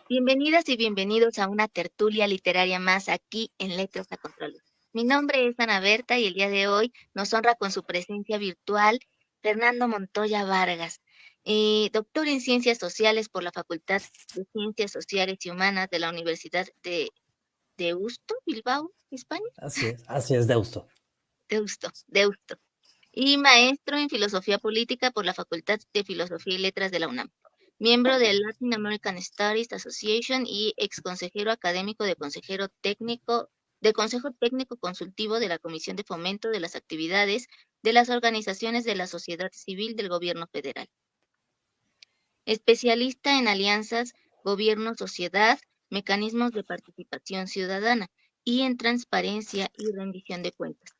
Bienvenidas y bienvenidos a una tertulia literaria más aquí en Letras a Contraluz. Mi nombre es Ana Berta y el día de hoy nos honra con su presencia virtual Fernando Montoya Vargas, doctor en Ciencias Sociales por la Facultad de Ciencias Sociales y Humanas de la Universidad de Deusto, Bilbao, España, Así es, Deusto. Deusto, y maestro en Filosofía Política por la Facultad de Filosofía y Letras de la UNAM. Miembro del Latin American Studies Association y ex consejero académico de Consejo Técnico Consultivo de la Comisión de Fomento de las Actividades de las Organizaciones de la Sociedad Civil del Gobierno Federal. Especialista en alianzas, gobierno-sociedad, mecanismos de participación ciudadana y en transparencia y rendición de cuentas.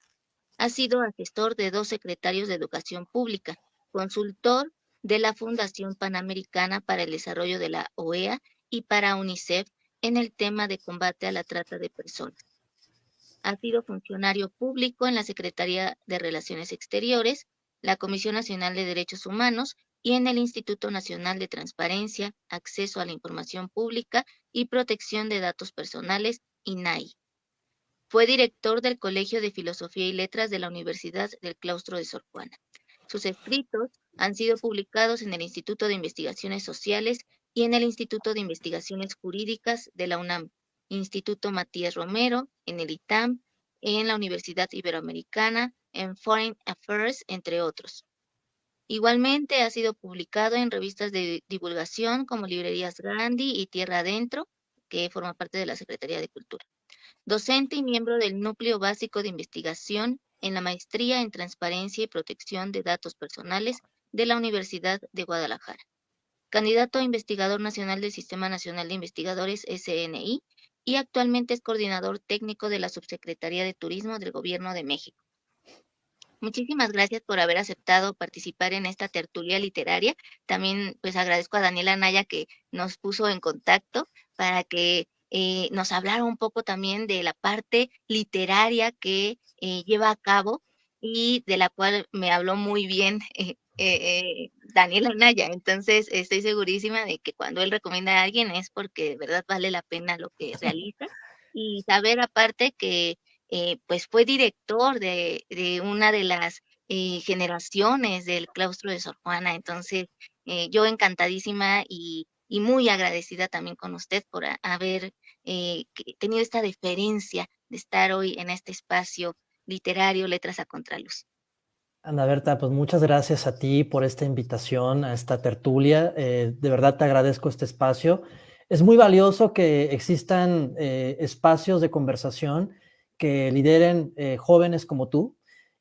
Ha sido asesor de 2 secretarios de Educación Pública, consultor de la Fundación Panamericana para el Desarrollo de la OEA y para UNICEF en el tema de combate a la trata de personas. Ha sido funcionario público en la Secretaría de Relaciones Exteriores, la Comisión Nacional de Derechos Humanos y en el Instituto Nacional de Transparencia, Acceso a la Información Pública y Protección de Datos Personales, INAI. Fue director del Colegio de Filosofía y Letras de la Universidad del Claustro de Sor Juana. Sus escritos han sido publicados en el Instituto de Investigaciones Sociales y en el Instituto de Investigaciones Jurídicas de la UNAM, Instituto Matías Romero, en el ITAM, en la Universidad Iberoamericana, en Foreign Affairs, entre otros. Igualmente ha sido publicado en revistas de divulgación como Librerías Gandhi y Tierra Adentro, que forma parte de la Secretaría de Cultura. Docente y miembro del Núcleo Básico de Investigación en la Maestría en Transparencia y Protección de Datos Personales de la Universidad de Guadalajara. Candidato a Investigador Nacional del Sistema Nacional de Investigadores SNI y actualmente es coordinador técnico de la Subsecretaría de Turismo del Gobierno de México. Muchísimas gracias por haber aceptado participar en esta tertulia literaria. También pues agradezco a Daniela Anaya que nos puso en contacto para que nos hablara un poco también de la parte literaria que lleva a cabo y de la cual me habló muy bien Daniela Anaya. Entonces estoy segurísima de que cuando él recomienda a alguien es porque de verdad vale la pena lo que realiza y saber aparte que pues fue director de una de las generaciones del claustro de Sor Juana. Entonces, yo encantadísima y muy agradecida también con usted por haber tenido esta deferencia de estar hoy en este espacio literario Letras a Contraluz. Ana Berta, pues muchas gracias a ti por esta invitación a esta tertulia. De verdad te agradezco este espacio. Es muy valioso que existan espacios de conversación que lideren jóvenes como tú.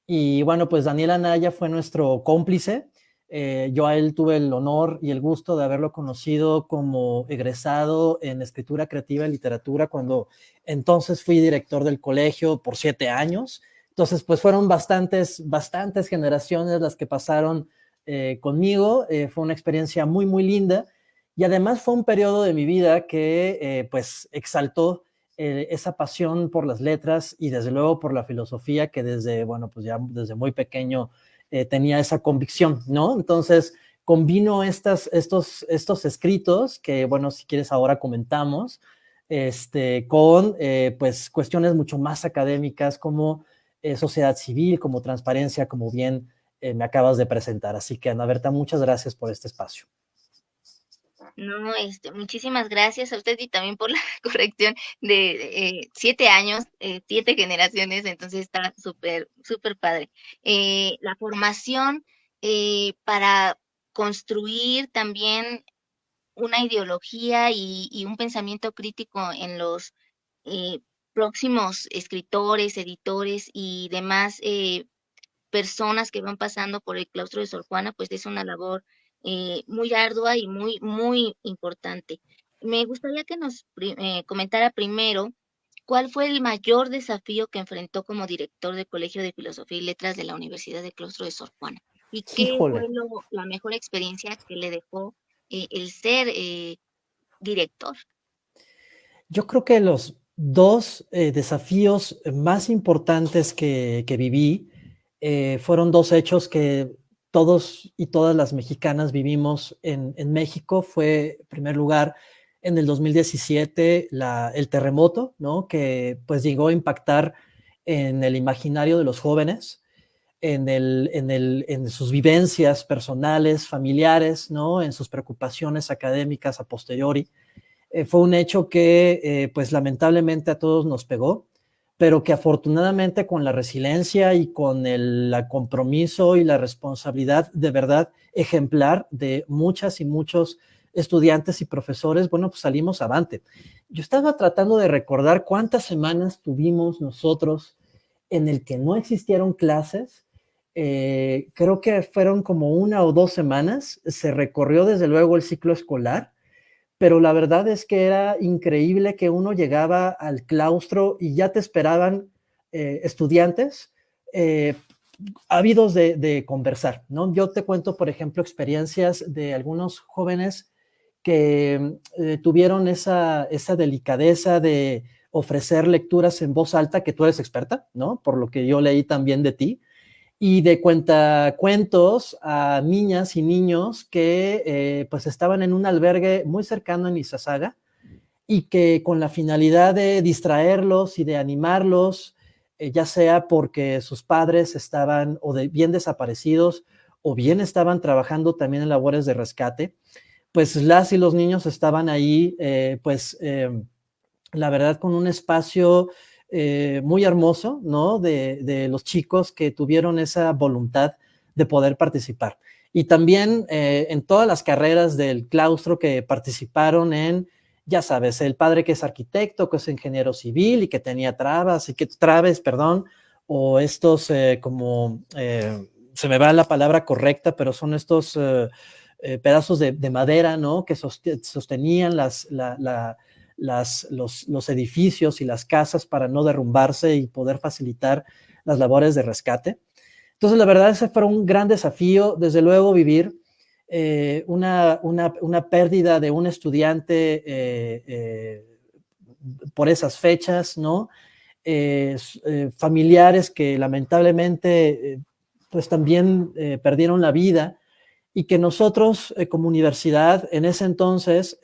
Y bueno, pues Daniel Anaya fue nuestro cómplice. Yo a él tuve el honor y el gusto de haberlo conocido como egresado en escritura creativa y literatura cuando entonces fui director del colegio por 7 años. Entonces, pues fueron bastantes generaciones las que pasaron conmigo. Fue una experiencia muy, muy linda. Y además fue un periodo de mi vida que pues exaltó esa pasión por las letras y desde luego por la filosofía que desde, bueno, pues ya desde muy pequeño tenía esa convicción, ¿no? Entonces combino estos escritos que, bueno, si quieres ahora comentamos, con pues cuestiones mucho más académicas como sociedad civil, como transparencia, como bien me acabas de presentar. Así que, Ana Berta, muchas gracias por este espacio. No, muchísimas gracias a usted y también por la corrección de 7 años, 7 generaciones, entonces está súper, súper padre. La formación para construir también una ideología y un pensamiento crítico en los eh, próximos escritores, editores y demás personas que van pasando por el claustro de Sor Juana, pues es una labor muy ardua y muy, muy importante. Me gustaría que nos comentara primero cuál fue el mayor desafío que enfrentó como director del Colegio de Filosofía y Letras de la Universidad de Claustro de Sor Juana y qué fue Híjole, la mejor experiencia que le dejó el ser director. yo creo que los dos desafíos más importantes que viví fueron dos hechos que todos y todas las mexicanas vivimos en México. Fue, en primer lugar, en el 2017 el terremoto, ¿no? Que pues llegó a impactar en el imaginario de los jóvenes, en sus vivencias personales, familiares, ¿no? En sus preocupaciones académicas a posteriori. Fue un hecho que pues lamentablemente a todos nos pegó, pero que afortunadamente con la resiliencia y con el compromiso y la responsabilidad de verdad ejemplar de muchas y muchos estudiantes y profesores, bueno, pues salimos avante. Yo estaba tratando de recordar cuántas semanas tuvimos nosotros en el que no existieron clases. Creo que fueron como 1 o 2 semanas. Se recorrió desde luego el ciclo escolar, pero la verdad es que era increíble que uno llegaba al claustro y ya te esperaban estudiantes eh, ávidos de conversar, ¿no? Yo te cuento, por ejemplo, experiencias de algunos jóvenes que tuvieron esa delicadeza de ofrecer lecturas en voz alta, que tú eres experta, ¿no? Por lo que yo leí también de ti, y de cuentacuentos a niñas y niños que pues estaban en un albergue muy cercano en Izazaga y que con la finalidad de distraerlos y de animarlos, ya sea porque sus padres estaban bien desaparecidos o bien estaban trabajando también en labores de rescate, pues las y los niños estaban ahí, la verdad, con un espacio muy hermoso, ¿no? De los chicos que tuvieron esa voluntad de poder participar. Y también en todas las carreras del claustro que participaron en, ya sabes, el padre que es arquitecto, que es ingeniero civil y que tenía traves, perdón, o estos se me va la palabra correcta, pero son estos pedazos de madera, ¿no? Que sostenían los edificios y las casas para no derrumbarse y poder facilitar las labores de rescate. Entonces, la verdad, ese fue un gran desafío, desde luego, vivir una pérdida de un estudiante por esas fechas, ¿no? Familiares que lamentablemente pues también perdieron la vida, y que nosotros como universidad en ese entonces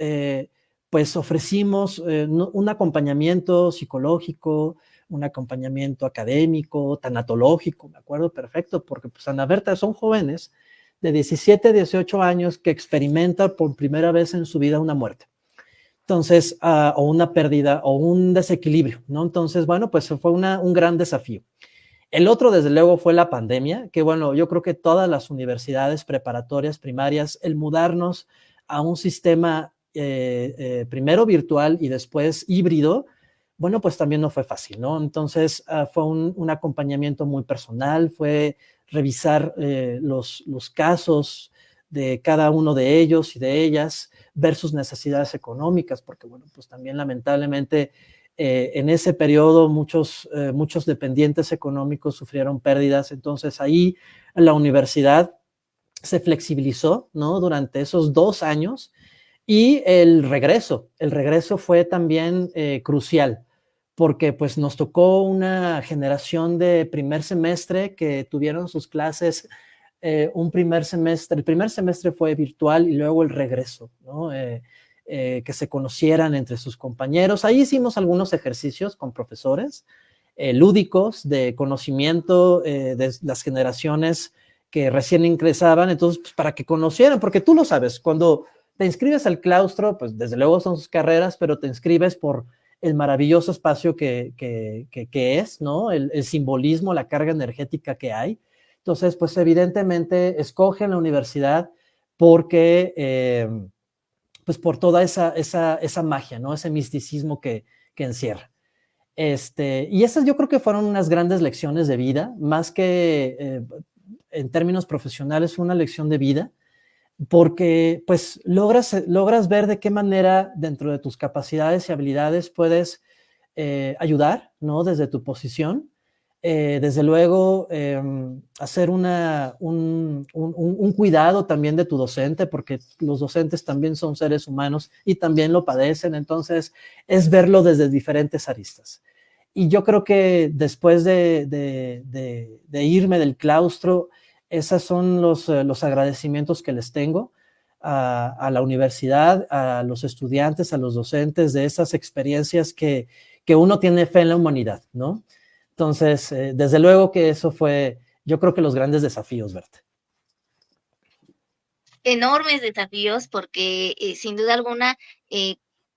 pues ofrecimos un acompañamiento psicológico, un acompañamiento académico, tanatológico, me acuerdo perfecto, porque pues Ana Berta son jóvenes de 17, 18 años que experimentan por primera vez en su vida una muerte. Entonces, o una pérdida o un desequilibrio, ¿no? Entonces, bueno, pues fue un gran desafío. El otro, desde luego, fue la pandemia, que bueno, yo creo que todas las universidades preparatorias primarias, el mudarnos a un sistema primero virtual y después híbrido, bueno, pues también no fue fácil, ¿no? Entonces fue un acompañamiento muy personal, fue revisar los casos de cada uno de ellos y de ellas, ver sus necesidades económicas, porque bueno, pues también lamentablemente en ese periodo muchos dependientes económicos sufrieron pérdidas. Entonces ahí la universidad se flexibilizó, ¿no? Durante esos 2 años, y el regreso fue también crucial, porque pues nos tocó una generación de primer semestre que tuvieron sus clases el primer semestre fue virtual y luego el regreso, ¿no? Que se conocieran entre sus compañeros. Ahí hicimos algunos ejercicios con profesores lúdicos de conocimiento de las generaciones que recién ingresaban, entonces, pues, para que conocieran, porque tú lo sabes, cuando te inscribes al claustro, pues desde luego son sus carreras, pero te inscribes por el maravilloso espacio que es, ¿no? El simbolismo, la carga energética que hay. Entonces, pues evidentemente escogen la universidad porque, pues por toda esa magia, ¿no? Ese misticismo que encierra. Y esas yo creo que fueron unas grandes lecciones de vida, más que en términos profesionales, fue una lección de vida, porque pues logras ver de qué manera dentro de tus capacidades y habilidades puedes ayudar, ¿no? Desde tu posición. Desde luego, hacer un cuidado también de tu docente, porque los docentes también son seres humanos y también lo padecen, entonces es verlo desde diferentes aristas. Y yo creo que después de irme del claustro, esos son los agradecimientos que les tengo a la universidad, a los estudiantes, a los docentes de esas experiencias que uno tiene fe en la humanidad, ¿no? Entonces, desde luego que eso fue, yo creo que los grandes desafíos, Berta. Enormes desafíos porque sin duda alguna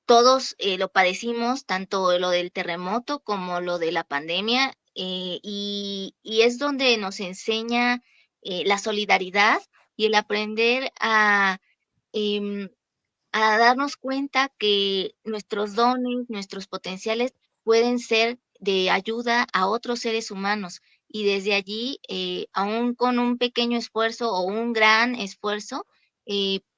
todos lo padecimos, tanto lo del terremoto como lo de la pandemia, y es donde nos enseña la solidaridad y el aprender em, a darnos cuenta que nuestros dones, nuestros potenciales pueden ser de ayuda a otros seres humanos. Y desde allí, aún con un pequeño esfuerzo o un gran esfuerzo,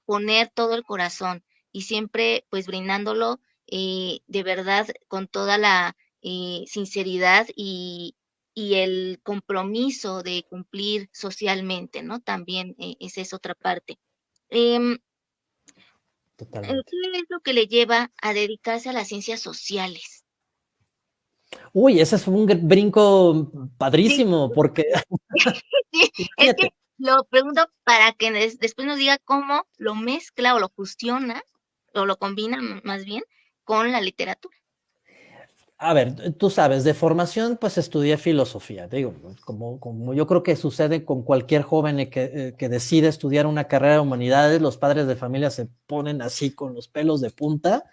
poner todo el corazón y siempre pues brindándolo de verdad con toda la sinceridad y el compromiso de cumplir socialmente, ¿no? También esa es otra parte. Em, Totalmente. ¿Qué es lo que le lleva a dedicarse a las ciencias sociales? Uy, ese es un brinco Sí, padrísimo, porque sí, es que imagínate. lo pregunto para que después nos diga cómo lo mezcla o lo fusiona, o lo combina más bien, con la literatura. A ver, tú sabes, de formación pues estudié filosofía, digo, como yo creo que sucede con cualquier joven que decide estudiar una carrera de humanidades, los padres de familia se ponen así con los pelos de punta,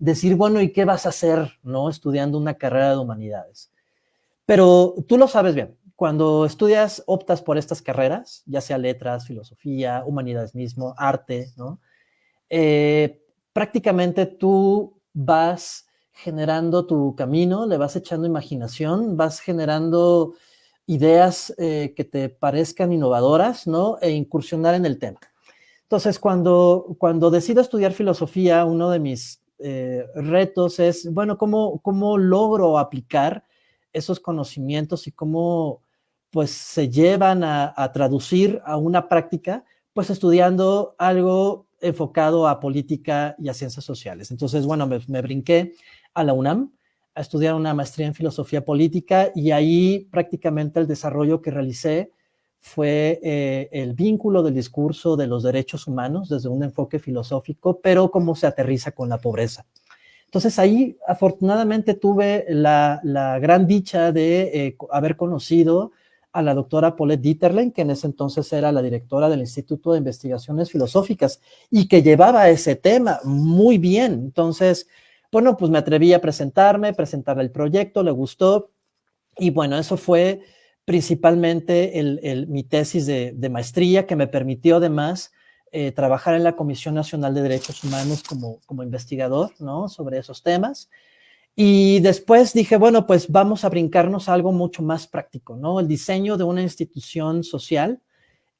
decir, bueno, ¿y qué vas a hacer, no, estudiando una carrera de humanidades? Pero tú lo sabes bien, cuando estudias, optas por estas carreras, ya sea letras, filosofía, humanidades mismo, arte, ¿no? Prácticamente tú vas generando tu camino, le vas echando imaginación, vas generando ideas que te parezcan innovadoras, ¿no? E incursionar en el tema. Entonces, cuando decido estudiar filosofía, uno de mis retos es, bueno, ¿cómo logro aplicar esos conocimientos y cómo pues se llevan a traducir a una práctica, pues estudiando algo enfocado a política y a ciencias sociales. Entonces, bueno, me brinqué a la UNAM a estudiar una maestría en filosofía política y ahí prácticamente el desarrollo que realicé fue el vínculo del discurso de los derechos humanos desde un enfoque filosófico, pero cómo se aterriza con la pobreza. Entonces ahí afortunadamente tuve la gran dicha de haber conocido a la doctora Paulette Dieterlen, que en ese entonces era la directora del Instituto de Investigaciones Filosóficas y que llevaba ese tema muy bien. Entonces, bueno, pues me atreví a presentarle el proyecto, le gustó y bueno, eso fue principalmente mi tesis de maestría que me permitió además trabajar en la Comisión Nacional de Derechos Humanos como investigador, ¿no? Sobre esos temas. Y después dije, bueno, pues vamos a brincarnos a algo mucho más práctico, ¿no? El diseño de una institución social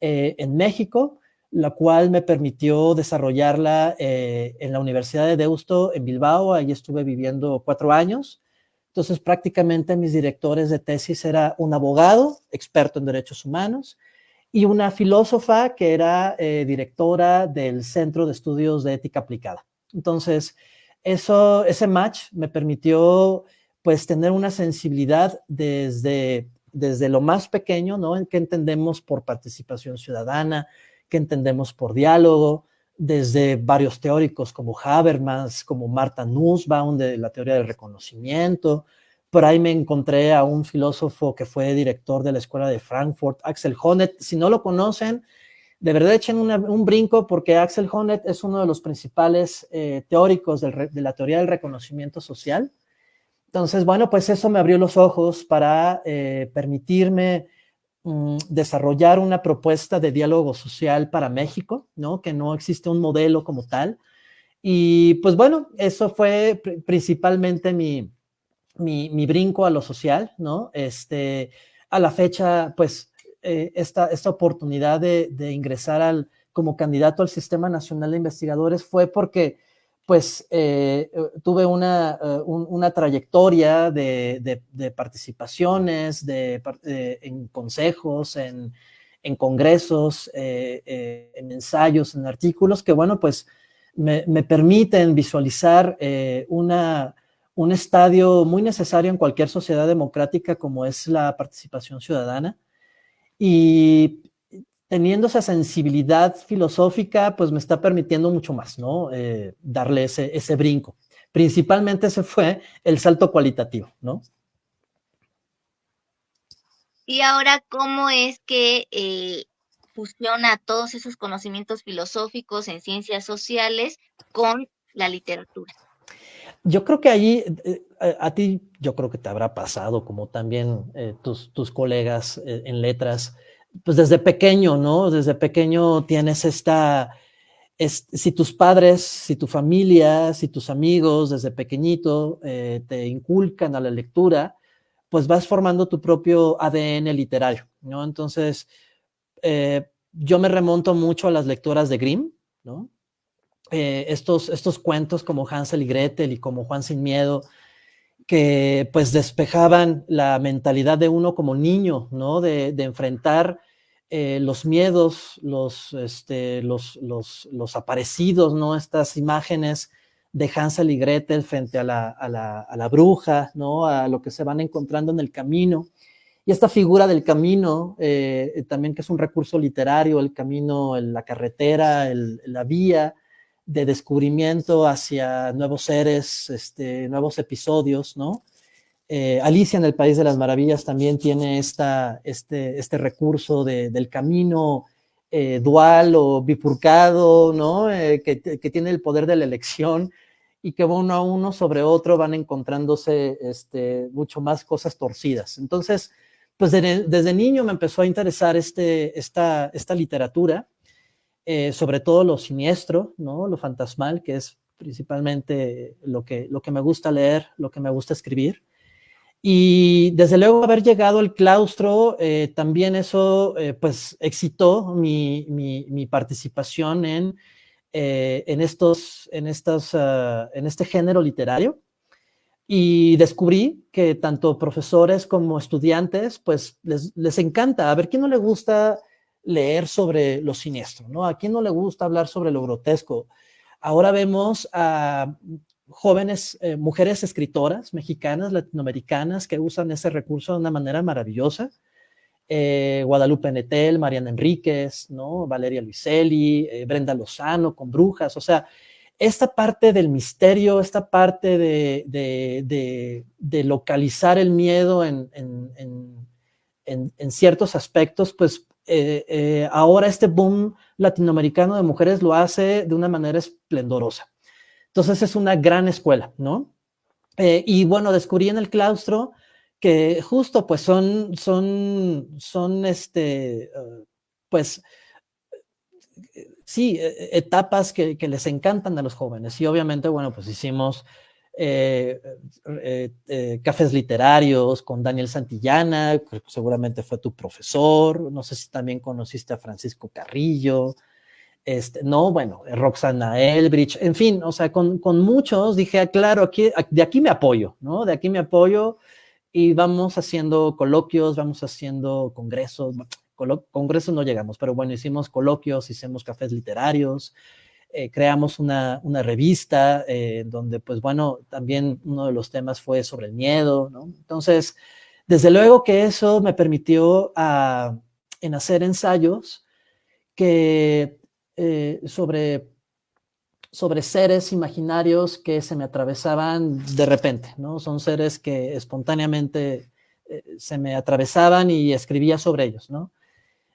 en México, la cual me permitió desarrollarla en la Universidad de Deusto en Bilbao. Ahí estuve viviendo 4 años. Entonces, prácticamente mis directores de tesis era un abogado, experto en derechos humanos, y una filósofa que era directora del Centro de Estudios de Ética Aplicada. Entonces, ese match me permitió pues tener una sensibilidad desde lo más pequeño, ¿no? En qué entendemos por participación ciudadana, qué entendemos por diálogo, desde varios teóricos como Habermas, como Martha Nussbaum de la teoría del reconocimiento. Por ahí me encontré a un filósofo que fue director de la Escuela de Frankfurt, Axel Honneth. Si no lo conocen, de verdad echen un brinco porque Axel Honneth es uno de los principales teóricos de la teoría del reconocimiento social. Entonces, bueno, pues eso me abrió los ojos para permitirme desarrollar una propuesta de diálogo social para México, ¿no? Que no existe un modelo como tal. Y pues bueno, eso fue principalmente mi brinco a lo social, ¿no? A la fecha, pues, esta oportunidad de ingresar como candidato al Sistema Nacional de Investigadores fue porque, pues, tuve una trayectoria de participaciones, en consejos, en congresos, en ensayos, en artículos, que, bueno, pues, me permiten visualizar un estadio muy necesario en cualquier sociedad democrática como es la participación ciudadana. Y teniendo esa sensibilidad filosófica, pues me está permitiendo mucho más, ¿no? Darle ese brinco. Principalmente ese fue el salto cualitativo, ¿no? Y ahora, ¿cómo es que fusiona todos esos conocimientos filosóficos en ciencias sociales con la literatura? Yo creo que ahí, a ti, yo creo que te habrá pasado, como también tus colegas en letras, pues desde pequeño, ¿no? Desde pequeño tienes si tus padres, si tu familia, si tus amigos desde pequeñito te inculcan a la lectura, pues vas formando tu propio ADN literario, ¿no? Entonces, yo me remonto mucho a las lecturas de Grimm, ¿no? Estos cuentos como Hansel y Gretel y como Juan sin Miedo, que pues despejaban la mentalidad de uno como niño, ¿no? De enfrentar los miedos, los aparecidos, ¿no? Estas imágenes de Hansel y Gretel frente a la bruja, ¿no? A lo que se van encontrando en el camino. Y esta figura del camino, también que es un recurso literario, el camino, la carretera, la vía de descubrimiento hacia nuevos seres, nuevos episodios, ¿no? Alicia en el País de las Maravillas también tiene este recurso del camino dual o bifurcado, ¿no? Que tiene el poder de la elección y que uno a uno sobre otro van encontrándose mucho más cosas torcidas. Entonces, pues desde niño me empezó a interesar esta literatura, sobre todo lo siniestro, ¿no? Lo fantasmal, que es principalmente lo que me gusta leer, lo que me gusta escribir. Y desde luego haber llegado al claustro, también eso pues excitó mi participación en este género literario. Y descubrí que tanto profesores como estudiantes, pues les encanta. A ver, ¿quién no le gusta leer sobre lo siniestro, ¿no? ¿A quién no le gusta hablar sobre lo grotesco? Ahora vemos a jóvenes, mujeres escritoras mexicanas, latinoamericanas, que usan ese recurso de una manera maravillosa. Guadalupe Nettel, Mariana Enríquez, ¿no? Valeria Luiselli, Brenda Lozano con Brujas, o sea, esta parte del misterio, esta parte de localizar el miedo en ciertos aspectos, pues ahora este boom latinoamericano de mujeres lo hace de una manera esplendorosa. Entonces es una gran escuela, ¿no? Y bueno, descubrí en el claustro que justo pues son pues sí, etapas que les encantan a los jóvenes. Y obviamente, bueno, pues hicimos cafés literarios con Daniel Santillana, que seguramente fue tu profesor. No sé si también conociste a Francisco Carrillo. No, bueno, Roxana Elbridge, en fin, o sea, con muchos dije, claro, de aquí me apoyo, ¿no? De aquí me apoyo y vamos haciendo coloquios, vamos haciendo congresos, congresos no llegamos, pero bueno, hicimos coloquios, hicimos cafés literarios, creamos una revista donde, pues bueno, también uno de los temas fue sobre el miedo, ¿no? Entonces, desde luego que eso me permitió en hacer ensayos que sobre seres imaginarios que se me atravesaban de repente, ¿no? Son seres que espontáneamente se me atravesaban y escribía sobre ellos, ¿no?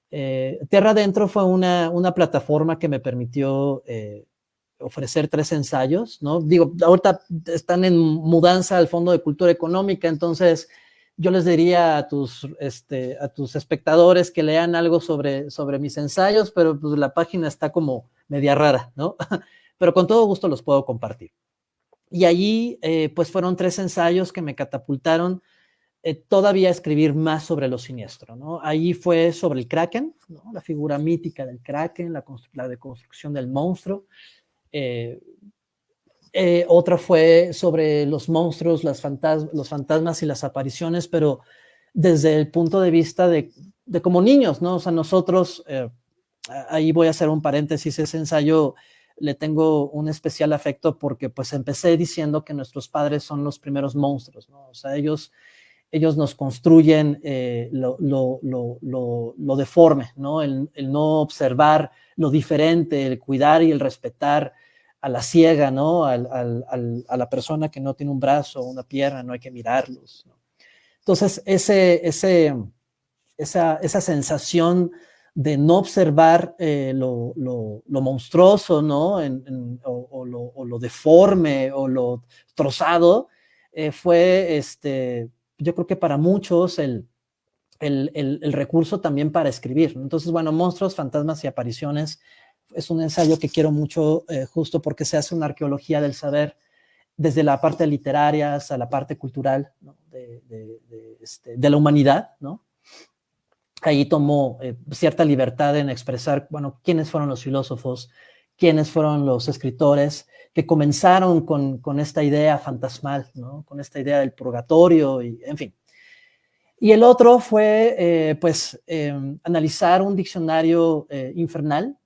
Tierra Adentro fue una plataforma que me permitió ofrecer 3 ensayos, ¿no? Digo, ahorita están en mudanza al Fondo de Cultura Económica, entonces yo les diría a tus espectadores que lean algo sobre mis ensayos, pero pues la página está como media rara, ¿no? Pero con todo gusto los puedo compartir. Y allí, pues fueron 3 ensayos que me catapultaron todavía a escribir más sobre lo siniestro, ¿no? Allí fue sobre el Kraken, ¿no? La figura mítica del Kraken, la deconstrucción del monstruo. Otra fue sobre los monstruos, los fantasmas y las apariciones, pero desde el punto de vista de como niños, ¿no? O sea, nosotros, ahí voy a hacer un paréntesis, ese ensayo le tengo un especial afecto porque pues empecé diciendo que nuestros padres son los primeros monstruos, ¿no? O sea, ellos ellos nos construyen lo deforme, ¿no? El no observar lo diferente, el cuidar y el respetar a la ciega, ¿no? A la persona que no tiene un brazo o una pierna, no hay que mirarlos, ¿no? Entonces, esa sensación de no observar lo monstruoso, ¿no? O lo deforme o lo trozado, fue, yo creo que para muchos el recurso también para escribir. Entonces, bueno, Monstruos, Fantasmas y Apariciones es un ensayo que quiero mucho, justo porque se hace una arqueología del saber desde la parte literaria hasta la parte cultural, ¿no? de la humanidad, ¿no? Ahí tomó cierta libertad en expresar, bueno, quiénes fueron los filósofos, quiénes fueron los escritores que comenzaron con esta idea fantasmal, ¿no? Con esta idea del purgatorio, y, en fin. Y el otro fue, analizar un diccionario infernal,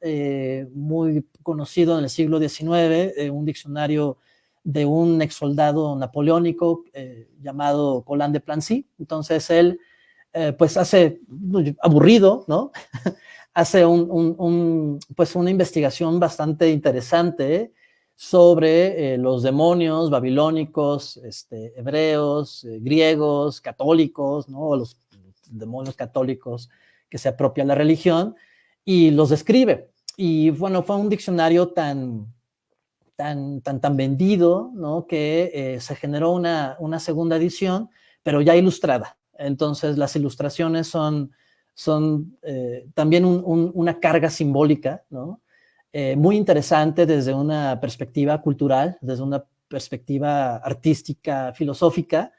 muy conocido en el siglo XIX, un diccionario de un ex soldado napoleónico llamado Colin de Plancy. Entonces él, pues hace, aburrido, ¿no? Hace pues una investigación bastante interesante sobre los demonios babilónicos, hebreos, griegos, católicos, ¿no? Los demonios católicos que se apropia la religión, y los describe. Y bueno, fue un diccionario tan vendido, ¿no? Que se generó una segunda edición, pero ya ilustrada. Entonces las ilustraciones son también una carga simbólica, ¿no? Muy interesante desde una perspectiva cultural, desde una perspectiva artística, filosófica.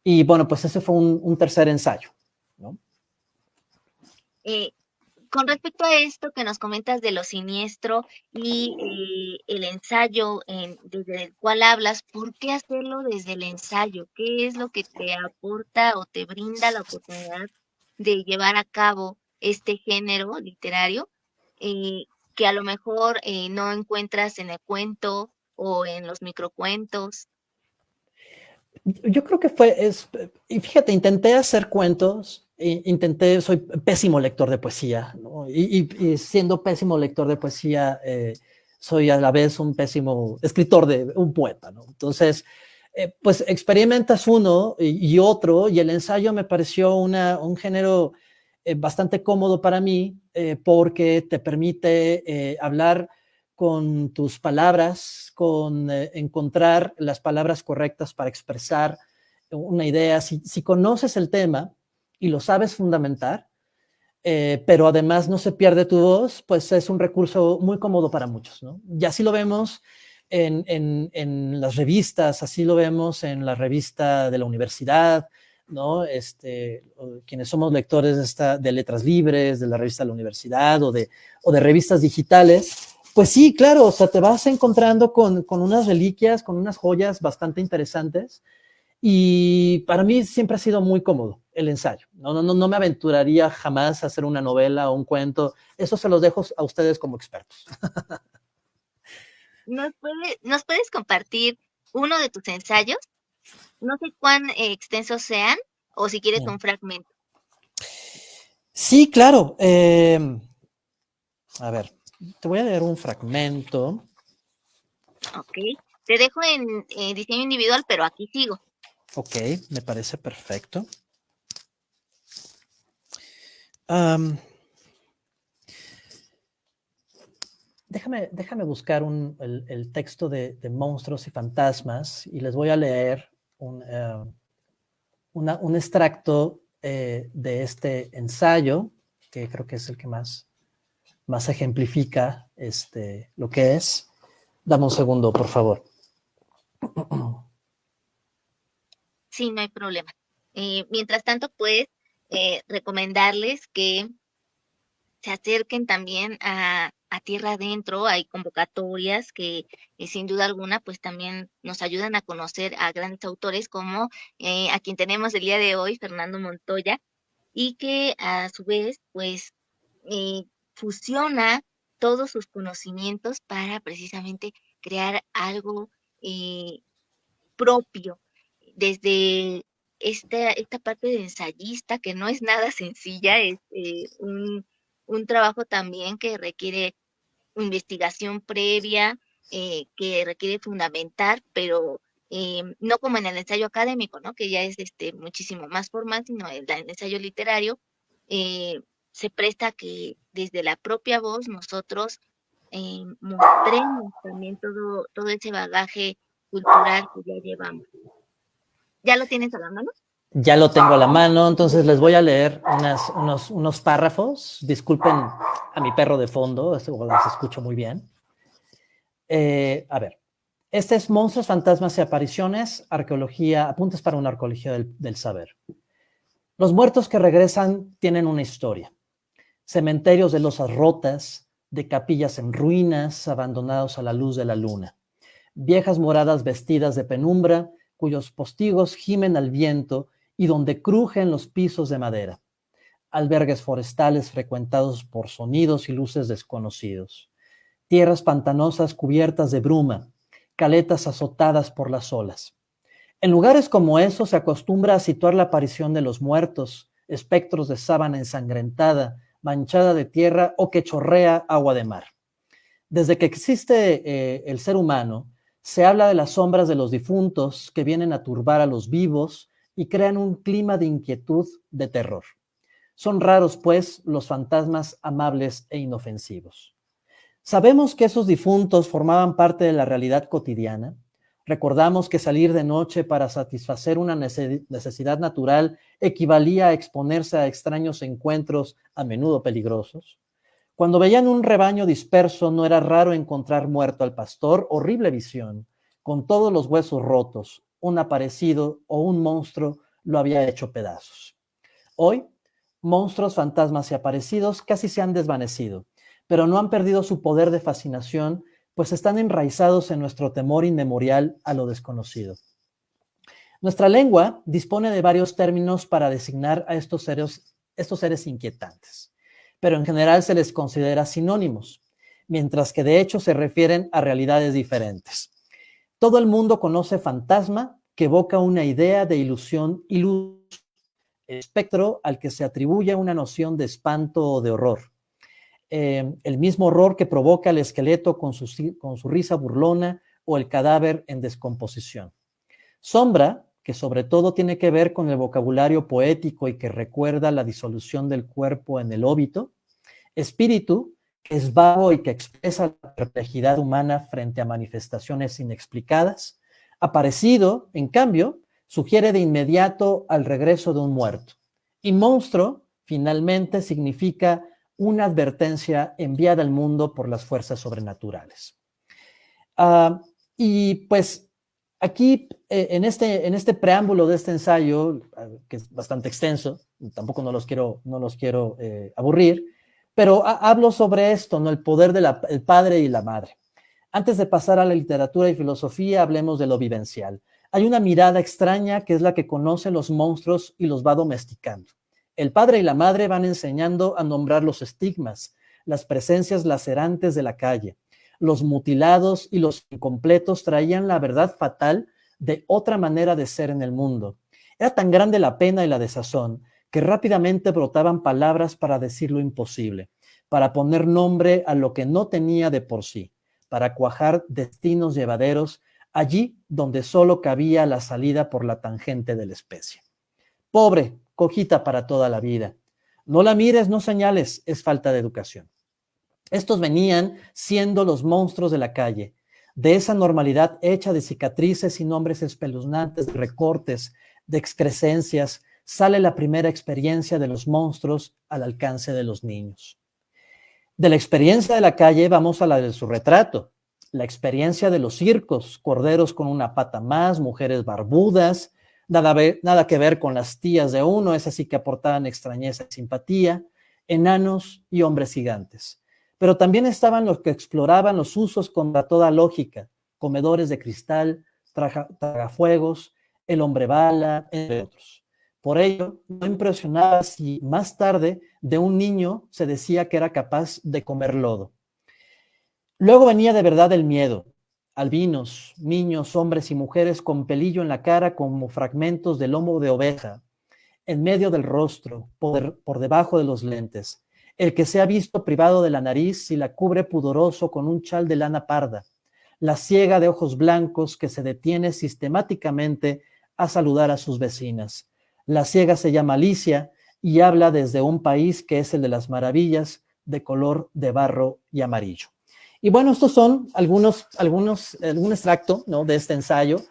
Y bueno, pues ese fue un tercer ensayo, ¿no? Eh, con respecto a esto que nos comentas de lo siniestro y el ensayo desde el cual hablas, ¿por qué hacerlo desde el ensayo? ¿Qué es lo que te aporta o te brinda la oportunidad de llevar a cabo este género literario eh, que a lo mejor no encuentras en el cuento o en los microcuentos? Yo creo que y fíjate, intenté hacer cuentos, soy pésimo lector de poesía, ¿no? Y siendo pésimo lector de poesía, soy a la vez un pésimo escritor un poeta, ¿no? Entonces, pues experimentas uno y otro, y el ensayo me pareció un género bastante cómodo para mí, porque te permite hablar con tus palabras, con encontrar las palabras correctas para expresar una idea. Si conoces el tema y lo sabes fundamentar, pero además no se pierde tu voz, pues es un recurso muy cómodo para muchos, ¿no? Y así lo vemos en las revistas, así lo vemos en la revista de la universidad, ¿no? Quienes somos lectores de Letras Libres, de la revista de la universidad o de revistas digitales, pues sí, claro, o sea, te vas encontrando con unas reliquias, con unas joyas bastante interesantes, y para mí siempre ha sido muy cómodo el ensayo. No me aventuraría jamás a hacer una novela o un cuento. Eso se los dejo a ustedes como expertos. ¿Nos puedes compartir uno de tus ensayos? No sé cuán extensos sean o si quieres un fragmento. Sí, claro. A ver, te voy a leer un fragmento. Ok. Te dejo en diseño individual, pero aquí sigo. Ok, me parece perfecto. Déjame buscar el texto de Monstruos y Fantasmas, y les voy a leer un extracto de este ensayo, que creo que es el que más ejemplifica lo que es. Dame un segundo, por favor. Sí, no hay problema. Mientras tanto, pues, recomendarles que se acerquen también a Tierra Adentro. Hay convocatorias que sin duda alguna pues también nos ayudan a conocer a grandes autores como a quien tenemos el día de hoy, Fernando Montoya, y que a su vez pues eh, fusiona todos sus conocimientos para precisamente crear algo eh, propio, desde esta parte de ensayista, que no es nada sencilla, es un trabajo también que requiere investigación previa, que requiere fundamentar, pero no como en el ensayo académico, ¿no? Que ya es muchísimo más formal, sino el ensayo literario, se presta a que desde la propia voz nosotros mostremos también todo ese bagaje cultural que ya llevamos. ¿Ya lo tienes a la mano? Ya lo tengo a la mano, entonces les voy a leer unos párrafos. Disculpen a mi perro de fondo, las escucho muy bien. A ver, este es Monstruos, Fantasmas y Apariciones, Arqueología, apuntes para una arqueología del saber. Los muertos que regresan tienen una historia. Cementerios de losas rotas, de capillas en ruinas, abandonados a la luz de la luna. Viejas moradas vestidas de penumbra, cuyos postigos gimen al viento y donde crujen los pisos de madera. Albergues forestales frecuentados por sonidos y luces desconocidos. Tierras pantanosas cubiertas de bruma, caletas azotadas por las olas. En lugares como esos se acostumbra a situar la aparición de los muertos, espectros de sábana ensangrentada, manchada de tierra o que chorrea agua de mar. Desde que existe el ser humano, se habla de las sombras de los difuntos que vienen a turbar a los vivos y crean un clima de inquietud, de terror. Son raros, pues, los fantasmas amables e inofensivos. Sabemos que esos difuntos formaban parte de la realidad cotidiana. Recordamos que salir de noche para satisfacer una necesidad natural equivalía a exponerse a extraños encuentros, a menudo peligrosos. Cuando veían un rebaño disperso, no era raro encontrar muerto al pastor, horrible visión, con todos los huesos rotos, un aparecido o un monstruo lo había hecho pedazos. Hoy, monstruos, fantasmas y aparecidos casi se han desvanecido, pero no han perdido su poder de fascinación, pues están enraizados en nuestro temor inmemorial a lo desconocido. Nuestra lengua dispone de varios términos para designar a estos seres inquietantes, pero en general se les considera sinónimos, mientras que de hecho se refieren a realidades diferentes. Todo el mundo conoce fantasma, que evoca una idea de ilusión y luz, espectro al que se atribuye una noción de espanto o de horror. El mismo horror que provoca el esqueleto con su risa burlona o el cadáver en descomposición. Sombra, que sobre todo tiene que ver con el vocabulario poético y que recuerda la disolución del cuerpo en el óbito. Espíritu, que es vago y que expresa la perplejidad humana frente a manifestaciones inexplicadas. Aparecido, en cambio, sugiere de inmediato al regreso de un muerto. Y monstruo, finalmente, significa una advertencia enviada al mundo por las fuerzas sobrenaturales. Y pues aquí, en este preámbulo de este ensayo, que es bastante extenso, tampoco no los quiero aburrir, pero hablo sobre esto, ¿no? El poder del padre y la madre. Antes de pasar a la literatura y filosofía, hablemos de lo vivencial. Hay una mirada extraña que es la que conoce los monstruos y los va domesticando. El padre y la madre van enseñando a nombrar los estigmas, las presencias lacerantes de la calle. Los mutilados y los incompletos traían la verdad fatal de otra manera de ser en el mundo. Era tan grande la pena y la desazón que rápidamente brotaban palabras para decir lo imposible, para poner nombre a lo que no tenía de por sí, para cuajar destinos llevaderos allí donde solo cabía la salida por la tangente de la especie. Pobre, cojita para toda la vida. No la mires, no señales, es falta de educación. Estos venían siendo los monstruos de la calle, de esa normalidad hecha de cicatrices y nombres espeluznantes, de recortes, de excrescencias, sale la primera experiencia de los monstruos al alcance de los niños. De la experiencia de la calle vamos a la de su retrato, la experiencia de los circos, corderos con una pata más, mujeres barbudas, nada que ver con las tías de uno, esas sí que aportaban extrañeza y simpatía, enanos y hombres gigantes. Pero también estaban los que exploraban los usos contra toda lógica, comedores de cristal, tragafuegos, el hombre bala, entre otros. Por ello, no impresionaba si más tarde de un niño se decía que era capaz de comer lodo. Luego venía de verdad el miedo, albinos, niños, hombres y mujeres con pelillo en la cara como fragmentos de lomo de oveja, en medio del rostro, por debajo de los lentes. El que se ha visto privado de la nariz y la cubre pudoroso con un chal de lana parda. La ciega de ojos blancos que se detiene sistemáticamente a saludar a sus vecinas. La ciega se llama Alicia y habla desde un país que es el de las maravillas, de color de barro y amarillo. Y bueno, estos son algún extracto, ¿no?, de este ensayo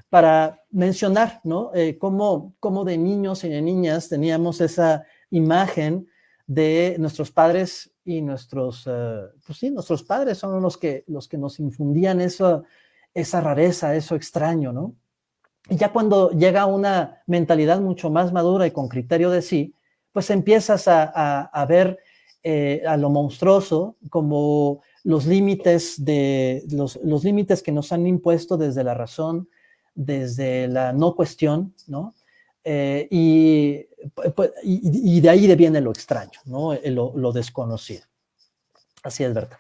para mencionar, ¿no?, cómo de niños y de niñas teníamos esa imagen de nuestros padres y pues sí, nuestros padres son los que nos infundían esa rareza, eso extraño, ¿no? Y ya cuando llega una mentalidad mucho más madura y con criterio de sí, pues empiezas a ver a lo monstruoso como los límites los límites que nos han impuesto desde la razón, desde la no cuestión, ¿no? Y de ahí viene lo extraño, ¿no? Lo desconocido. Así es, Berta.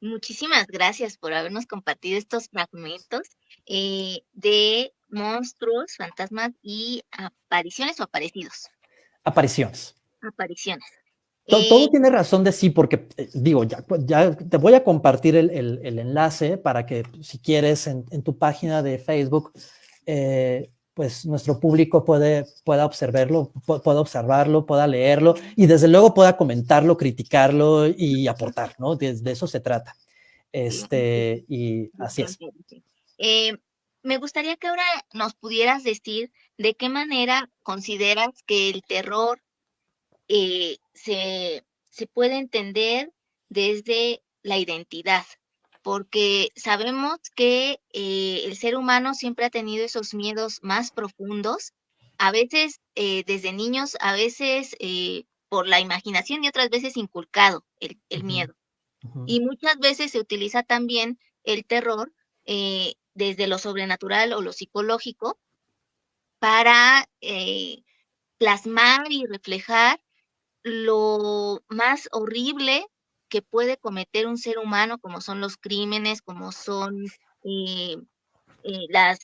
Muchísimas gracias por habernos compartido estos fragmentos de monstruos, fantasmas y apariciones o aparecidos. Apariciones. Apariciones. Todo tiene razón de sí, porque digo, ya te voy a compartir el enlace para que si quieres en tu página de Facebook, pues nuestro público pueda observarlo, pueda leerlo y desde luego pueda comentarlo, criticarlo y aportar, ¿no? De eso se trata. Y así es. Me gustaría que ahora nos pudieras decir de qué manera consideras que el terror se puede entender desde la identidad, porque sabemos que el ser humano siempre ha tenido esos miedos más profundos, a veces desde niños, a veces por la imaginación y otras veces inculcado el miedo. Y muchas veces se utiliza también el terror desde lo sobrenatural o lo psicológico para plasmar y reflejar lo más horrible que puede cometer un ser humano, como son los crímenes, como son las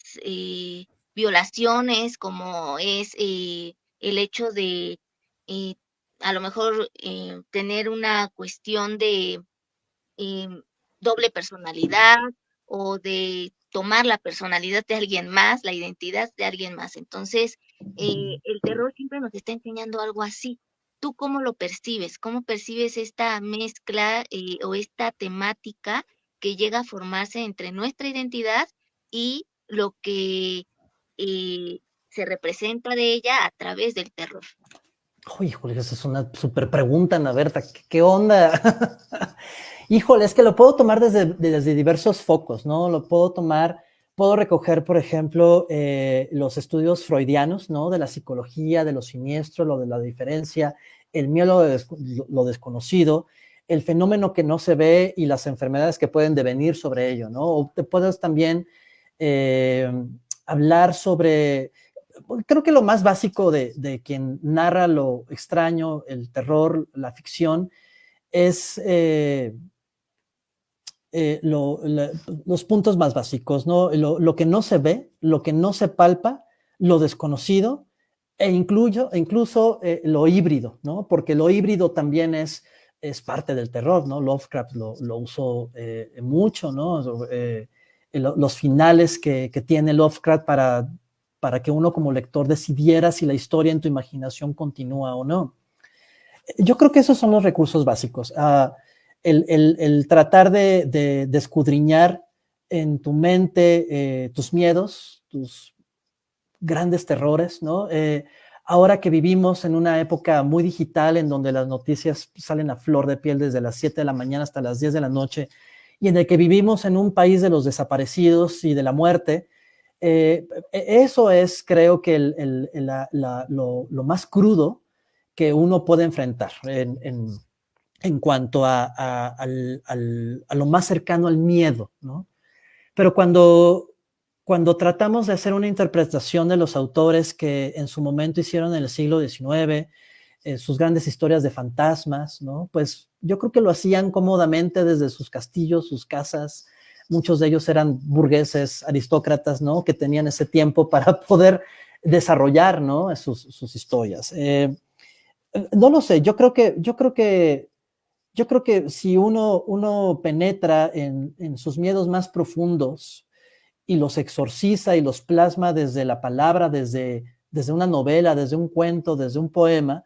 violaciones, como es el hecho de eh, a lo mejor tener una cuestión de doble personalidad o de tomar la personalidad de alguien más, la identidad de alguien más. Entonces, el terror siempre nos está enseñando algo así. ¿Tú cómo lo percibes? ¿Cómo percibes esta mezcla o esta temática que llega a formarse entre nuestra identidad y lo que eh, se representa de ella a través del terror? Oh, híjole, esa es una súper pregunta, Ana Berta. ¿Qué onda? Híjole, es que lo puedo tomar desde diversos focos, ¿no? Puedo recoger, por ejemplo, los estudios freudianos, ¿no? De la psicología, de lo siniestro, lo de la diferencia, el miedo a lo desconocido, el fenómeno que no se ve y las enfermedades que pueden devenir sobre ello, ¿no? O te puedes también hablar sobre, creo que lo más básico de quien narra lo extraño, el terror, la ficción, es los puntos más básicos, ¿no? Lo que no se ve, lo que no se palpa, lo desconocido incluso lo híbrido, ¿no? Porque lo híbrido también es parte del terror, ¿no? Lovecraft lo usó mucho, ¿no? Los finales que tiene Lovecraft para que uno como lector decidiera si la historia en tu imaginación continúa o no. Yo creo que esos son los recursos básicos. El tratar de escudriñar en tu mente tus miedos, tus grandes terrores, ¿no? Ahora que vivimos en una época muy digital en donde las noticias salen a flor de piel desde las 7 de la mañana hasta las 10 de la noche y en el que vivimos en un país de los desaparecidos y de la muerte, eso es, creo que lo más crudo que uno puede enfrentar en cuanto a lo más cercano al miedo, ¿no? Pero cuando tratamos de hacer una interpretación de los autores que en su momento hicieron en el siglo XIX, sus grandes historias de fantasmas, ¿no? Pues yo creo que lo hacían cómodamente desde sus castillos, sus casas, muchos de ellos eran burgueses, aristócratas, ¿no? Que tenían ese tiempo para poder desarrollar, ¿no? sus historias. No lo sé, yo creo que si uno penetra en sus miedos más profundos y los exorciza y los plasma desde la palabra, desde una novela, desde un cuento, desde un poema,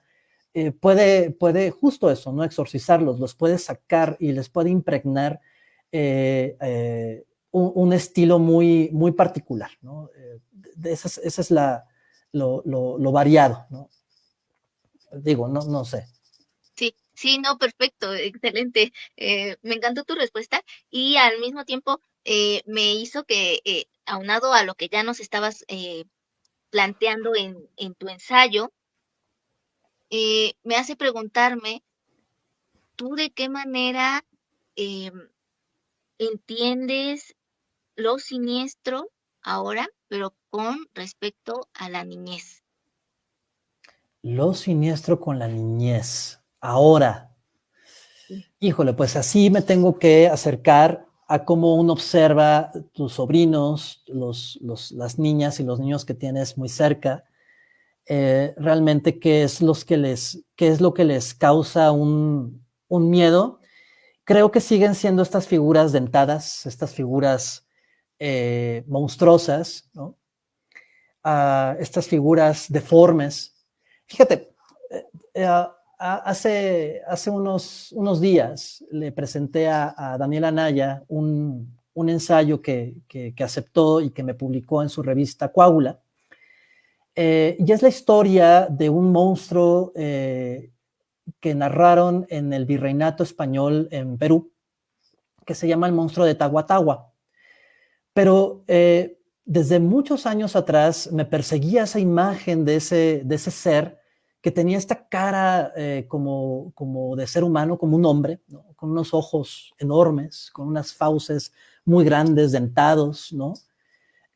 puede justo eso, ¿no? Exorcizarlos, los puede sacar y les puede impregnar un estilo muy, muy particular, ¿no? Esa es lo variado, ¿no? Digo, no sé. Sí, sí, no, perfecto, excelente. Me encantó tu respuesta y al mismo tiempo me hizo que, aunado a lo que ya nos estabas planteando en tu ensayo, me hace preguntarme, ¿tú de qué manera em, entiendes lo siniestro ahora, pero con respecto a la niñez? Lo siniestro con la niñez. Ahora, Sí. híjole, pues así me tengo que acercar a cómo uno observa tus sobrinos, las niñas y los niños que tienes muy cerca, realmente qué es lo que les causa un miedo. Creo que siguen siendo estas figuras dentadas, estas figuras monstruosas, ¿no? Estas figuras deformes. Fíjate, hace unos días le presenté a Daniela Anaya un ensayo que aceptó y que me publicó en su revista Coágula. Y es la historia de un monstruo que narraron en el Virreinato Español en Perú, que se llama el monstruo de Tahuatahua. Pero desde muchos años atrás me perseguía esa imagen de ese ser que tenía esta cara como de ser humano, como un hombre, ¿no? Con unos ojos enormes, con unas fauces muy grandes, dentados, ¿no?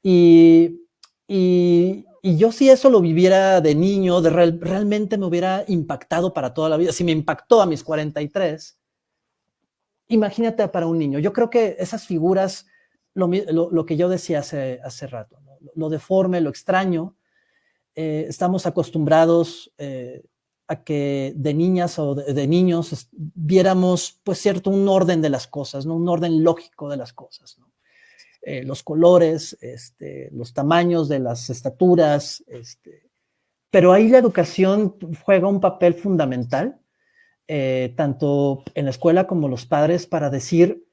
Y, y yo si eso lo viviera de niño, realmente me hubiera impactado para toda la vida. Si me impactó a mis 43, imagínate para un niño. Yo creo que esas figuras, lo que yo decía hace rato, ¿no? Lo deforme, lo extraño, estamos acostumbrados a que de niñas o de niños viéramos, pues cierto, un orden de las cosas, ¿no? Un orden lógico de las cosas, ¿no? Los colores, los tamaños de las estaturas, pero ahí la educación juega un papel fundamental, tanto en la escuela como los padres, para decir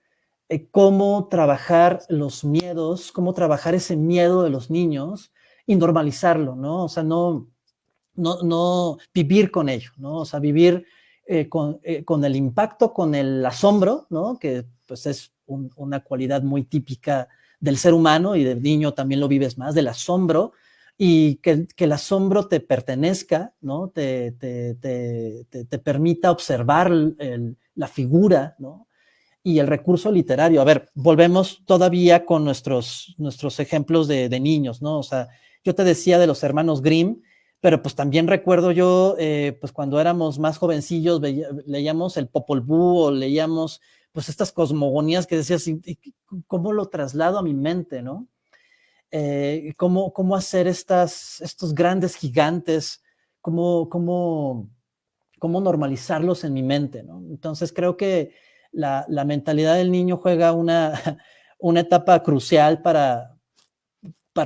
cómo trabajar los miedos, cómo trabajar ese miedo de los niños y normalizarlo, ¿no? O sea, no vivir con ello, ¿no? O sea, vivir con el impacto, con el asombro, ¿no? Que pues es una cualidad muy típica del ser humano y del niño también lo vives más, del asombro, y que el asombro te pertenezca, ¿no? Te permita observar la figura, ¿no? Y el recurso literario. A ver, volvemos todavía con nuestros ejemplos de niños, ¿no? O sea, yo te decía de los hermanos Grimm, pero pues también recuerdo yo, pues cuando éramos más jovencillos, leíamos el Popol Vuh o leíamos pues estas cosmogonías que decías, ¿cómo lo traslado a mi mente, no? Cómo hacer estos grandes gigantes, cómo normalizarlos en mi mente, ¿no? Entonces creo que la mentalidad del niño juega una etapa crucial para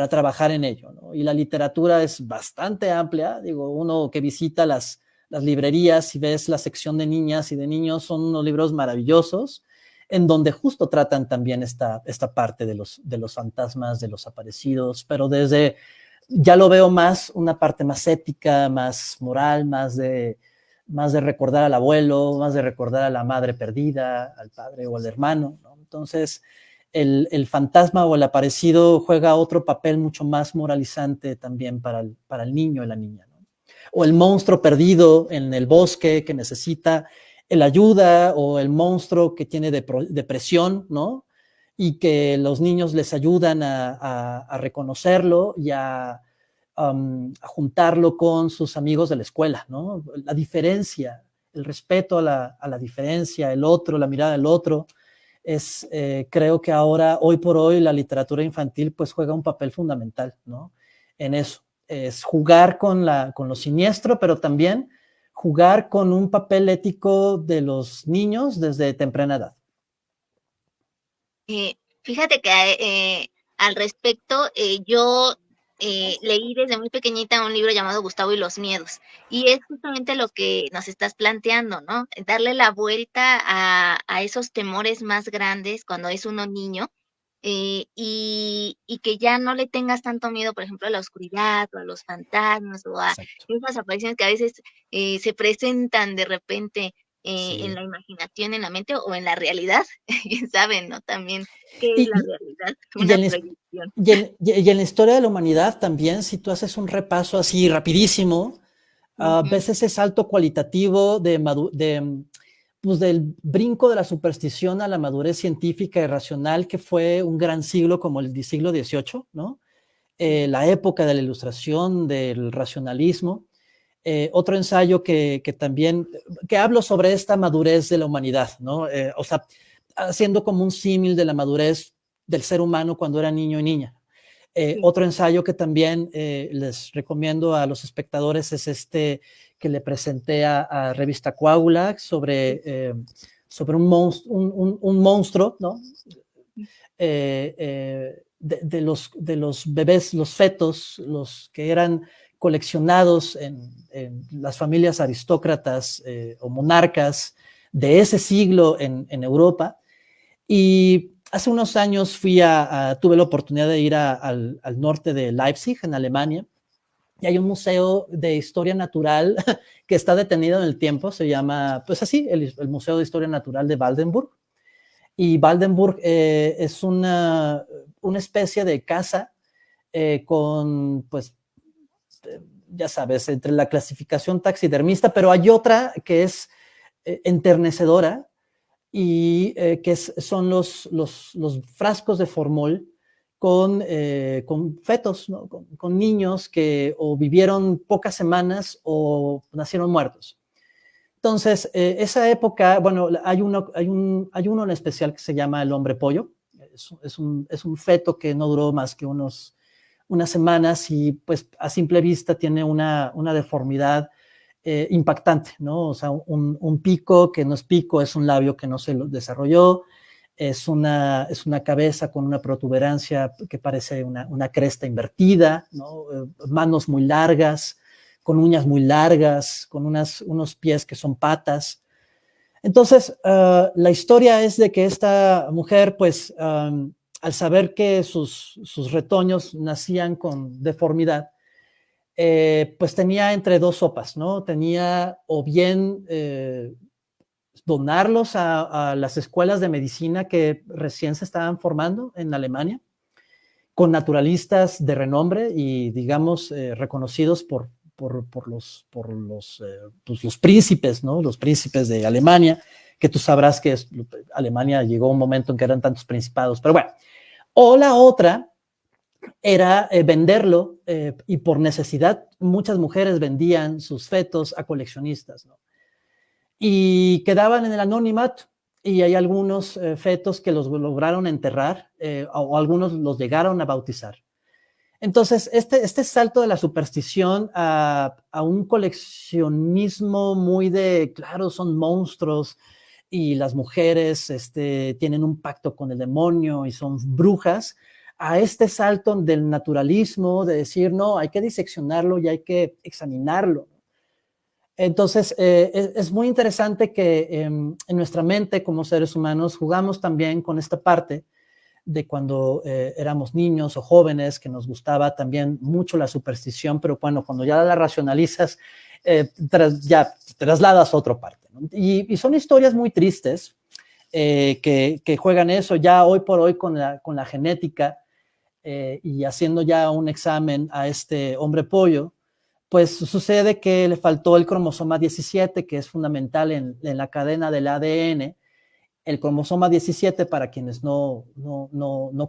trabajar en ello, ¿no? Y la literatura es bastante amplia, digo, uno que visita las librerías y ves la sección de niñas y de niños, son unos libros maravillosos, en donde justo tratan también esta parte de los fantasmas, de los aparecidos, pero ya lo veo más, una parte más ética, más moral, más de recordar al abuelo, más de recordar a la madre perdida, al padre o al hermano, ¿no? Entonces, el fantasma o el aparecido juega otro papel mucho más moralizante también para el niño y la niña, ¿no? O el monstruo perdido en el bosque que necesita el ayuda, o el monstruo que tiene depresión, ¿no? Y que los niños les ayudan a reconocerlo y a juntarlo con sus amigos de la escuela, ¿no? La diferencia, el respeto a la diferencia, el otro, la mirada del otro, creo que ahora, hoy por hoy, la literatura infantil pues juega un papel fundamental, ¿no? En eso, es jugar con lo siniestro, pero también jugar con un papel ético de los niños desde temprana edad. Fíjate que al respecto, yo leí desde muy pequeñita un libro llamado Gustavo y los miedos, y es justamente lo que nos estás planteando, ¿no? Darle la vuelta a esos temores más grandes cuando es uno niño, y que ya no le tengas tanto miedo, por ejemplo, a la oscuridad o a los fantasmas o a Exacto. esas apariciones que a veces se presentan de repente en Sí. la imaginación, en la mente o en la realidad. Quién sabe, ¿no? También qué es Y, la realidad, y una en, proyección. y en la historia de la humanidad también, si tú haces un repaso así rapidísimo, Ujú, ves ese salto cualitativo pues del brinco de la superstición a la madurez científica y racional, que fue un gran siglo como el siglo XVIII, ¿no? sí, La época de la ilustración, del racionalismo. Otro ensayo que también, que hablo sobre esta madurez de la humanidad, ¿no? O sea, haciendo como un símil de la madurez del ser humano cuando era niño y niña. sí. Otro ensayo que también les recomiendo a los espectadores es este que le presenté a Revista Coágula sobre un monstruo, ¿no? De los bebés, los fetos, los que eran coleccionados en las familias aristócratas o monarcas de ese siglo en Europa. Y hace unos años tuve la oportunidad de ir al norte de Leipzig, en Alemania, y hay un museo de historia natural que está detenido en el tiempo, se llama, pues así, el Museo de Historia Natural de Waldenburg. Y Waldenburg es una especie de casa con, pues, ya sabes, entre la clasificación taxidermista, pero hay otra que es enternecedora, y son los frascos de formol con fetos, ¿no? Con niños que o vivieron pocas semanas o nacieron muertos. Entonces, esa época, bueno, hay uno en especial que se llama el hombre pollo. Es un feto que no duró más que unas semanas y pues a simple vista tiene una deformidad impactante, ¿no? O sea, un pico que no es pico, es un labio que no se lo desarrolló, es una cabeza con una protuberancia que parece una cresta invertida, ¿no? Manos muy largas, con uñas muy largas, con unos pies que son patas. Entonces, la historia es de que esta mujer, pues, al saber que sus retoños nacían con deformidad, pues tenía entre dos sopas, ¿no? Tenía o bien donarlos a las escuelas de medicina que recién se estaban formando en Alemania, con naturalistas de renombre y, digamos, reconocidos por los príncipes, ¿no? Los príncipes de Alemania, que tú sabrás que Alemania llegó a un momento en que eran tantos principados, pero bueno. O la otra era venderlo y por necesidad muchas mujeres vendían sus fetos a coleccionistas, ¿no? Y quedaban en el anonimato, y hay algunos fetos que los lograron enterrar o algunos los llegaron a bautizar. Entonces, este salto de la superstición a un coleccionismo muy claro, son monstruos y las mujeres tienen un pacto con el demonio y son brujas, a este salto del naturalismo, de decir, no, hay que diseccionarlo y hay que examinarlo. Entonces, es muy interesante que en nuestra mente como seres humanos jugamos también con esta parte de cuando éramos niños o jóvenes, que nos gustaba también mucho la superstición, pero bueno, cuando ya la racionalizas, ya te trasladas a otra parte, ¿no? Y son historias muy tristes que juegan eso ya hoy por hoy con la genética y haciendo ya un examen a este hombre pollo, pues sucede que le faltó el cromosoma 17, que es fundamental en la cadena del ADN. El cromosoma 17, para quienes no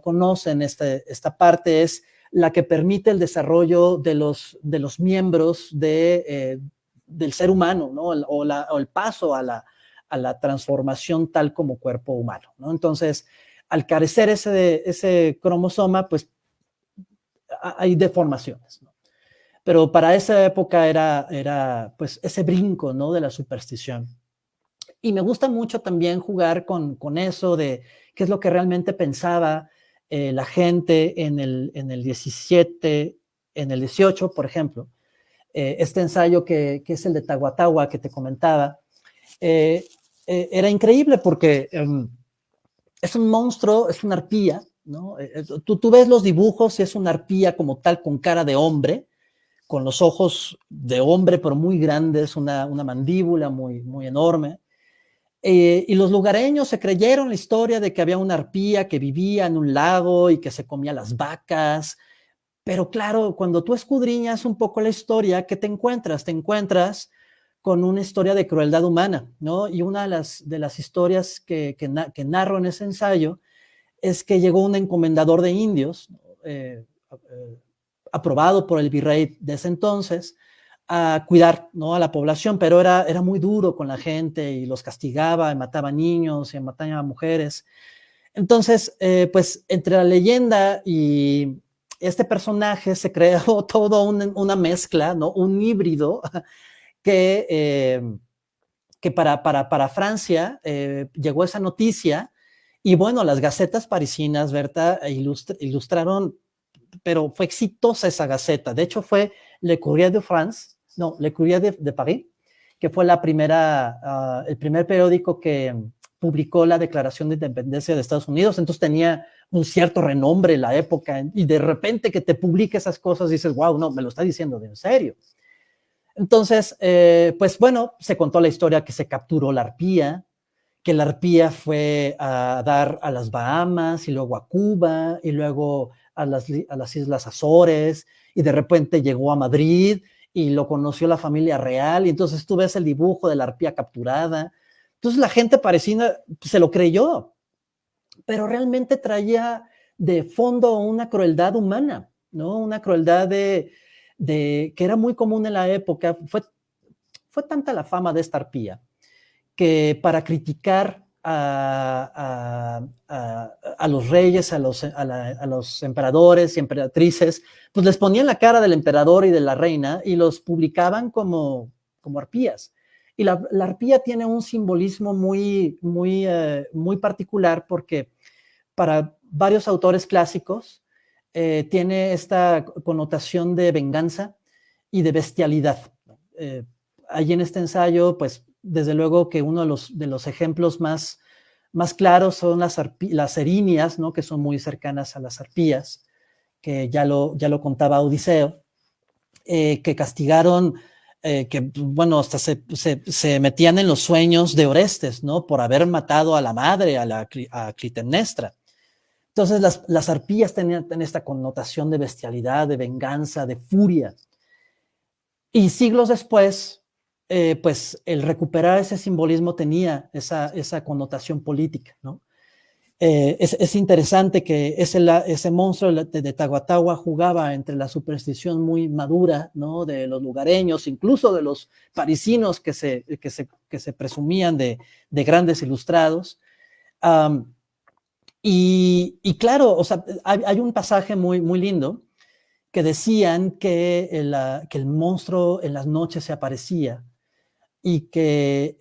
conocen esta parte, es la que permite el desarrollo de los miembros del ser humano, ¿no? O el paso a la transformación tal como cuerpo humano, ¿no? Entonces, al carecer ese cromosoma, pues hay deformaciones, ¿no? Pero para esa época era pues ese brinco, ¿no? De la superstición. Y me gusta mucho también jugar con eso de qué es lo que realmente pensaba la gente en el 17, en el 18, por ejemplo. Este ensayo que es el de Tahuatahua que te comentaba, era increíble porque es un monstruo, es una arpía, ¿no? Tú ves los dibujos y es una arpía como tal con cara de hombre, con los ojos de hombre pero muy grandes, una mandíbula muy enorme. Y los lugareños se creyeron la historia de que había una arpía que vivía en un lago y que se comía las vacas. Pero claro, cuando tú escudriñas un poco la historia, ¿qué te encuentras? Te encuentras con una historia de crueldad humana, ¿no? Y una de las historias que narro en ese ensayo es que llegó un encomendador de indios, aprobado por el virrey de ese entonces, a cuidar, ¿no? A la población, pero era muy duro con la gente y los castigaba, y mataba niños y mataba mujeres. Entonces, pues entre la leyenda y este personaje se creó todo una mezcla, ¿no? Un híbrido que, que para Francia llegó esa noticia y bueno, las gacetas parisinas, Berta, ilustraron, pero fue exitosa esa gaceta. De hecho, fue Le Courrier de France, no, Le Courrier de Paris, que fue el primer periódico que publicó la Declaración de Independencia de Estados Unidos. Entonces tenía un cierto renombre en la época y de repente que te publique esas cosas dices, wow, no, me lo está diciendo de en serio. Entonces, pues bueno, se contó la historia que se capturó la arpía, que la arpía fue a dar a las Bahamas y luego a Cuba y luego a las Islas Azores y de repente llegó a Madrid y lo conoció la familia real y entonces tú ves el dibujo de la arpía capturada. Entonces la gente parisina se lo creyó, pero realmente traía de fondo una crueldad humana, ¿no? Una crueldad que era muy común en la época. Fue tanta la fama de esta arpía que para criticar a los reyes, a los emperadores y emperatrices, pues les ponían la cara del emperador y de la reina y los publicaban como arpías. Y la arpía tiene un simbolismo muy particular porque para varios autores clásicos tiene esta connotación de venganza y de bestialidad. Allí en este ensayo, pues desde luego que uno de los ejemplos más claros son las erinias, ¿no? Que son muy cercanas a las arpías, que ya lo contaba Odiseo, que castigaron, que bueno, hasta se metían en los sueños de Orestes, ¿no? Por haber matado a la madre, a Clitemnestra. Entonces las arpías tenían esta connotación de bestialidad, de venganza, de furia. Y siglos después, pues el recuperar ese simbolismo tenía esa connotación política, ¿no? Es interesante que ese monstruo de Tahuatahua jugaba entre la superstición muy madura, ¿no? De los lugareños, incluso de los parisinos que se presumían de grandes ilustrados. Y claro, o sea, hay un pasaje muy lindo que decían que el monstruo en las noches se aparecía y que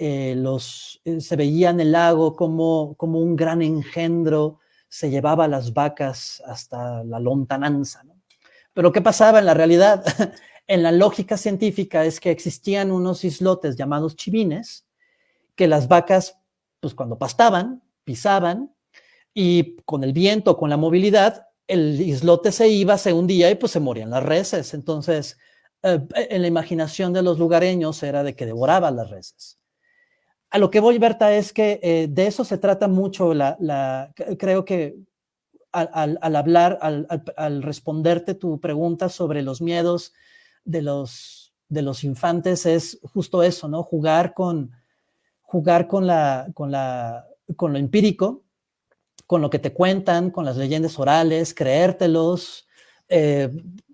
se veía en el lago como un gran engendro se llevaba a las vacas hasta la lontananza, ¿no? Pero ¿qué pasaba en la realidad? En la lógica científica es que existían unos islotes llamados chivines que las vacas, pues cuando pastaban, pisaban y con el viento, con la movilidad, el islote se iba, se hundía y pues se morían las reses. Entonces, en la imaginación de los lugareños era de que devoraban las reses. A lo que voy, Berta, es que de eso se trata mucho, creo que al hablar, al responderte tu pregunta sobre los miedos de los infantes, es justo eso, ¿no? Jugar con lo empírico, con lo que te cuentan, con las leyendas orales, creértelos,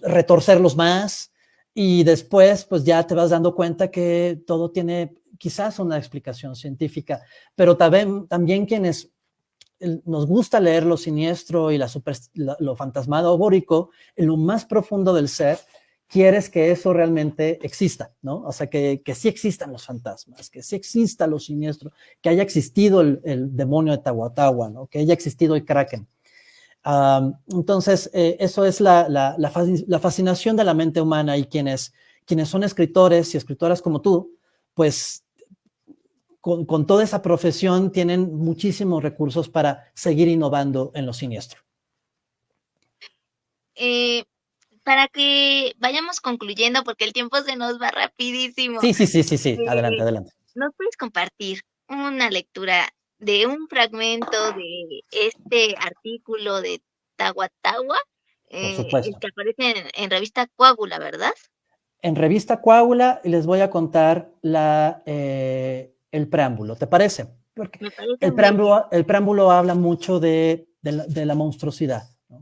retorcerlos más y después pues ya te vas dando cuenta que todo tiene quizás una explicación científica, pero también quienes nos gusta leer lo siniestro y lo fantasmagórico en lo más profundo del ser, quieres que eso realmente exista, ¿no? O sea, que sí existan los fantasmas, que sí exista lo siniestro, que haya existido el demonio de Tahuatahua, ¿no? Que haya existido el Kraken. Entonces, eso es la fascinación de la mente humana, y quienes son escritores y escritoras como tú, pues con toda esa profesión tienen muchísimos recursos para seguir innovando en lo siniestro. Para que vayamos concluyendo, porque el tiempo se nos va rapidísimo, Sí. Adelante, eh, adelante. ¿nos puedes compartir una lectura de un fragmento de este artículo de Tahuatahua, Por el supuesto. que aparece en revista Coágula, ¿verdad? En revista Coágula les voy a contar el preámbulo, ¿te parece? Porque Me parece muy bien. el preámbulo habla mucho de la monstruosidad, ¿no?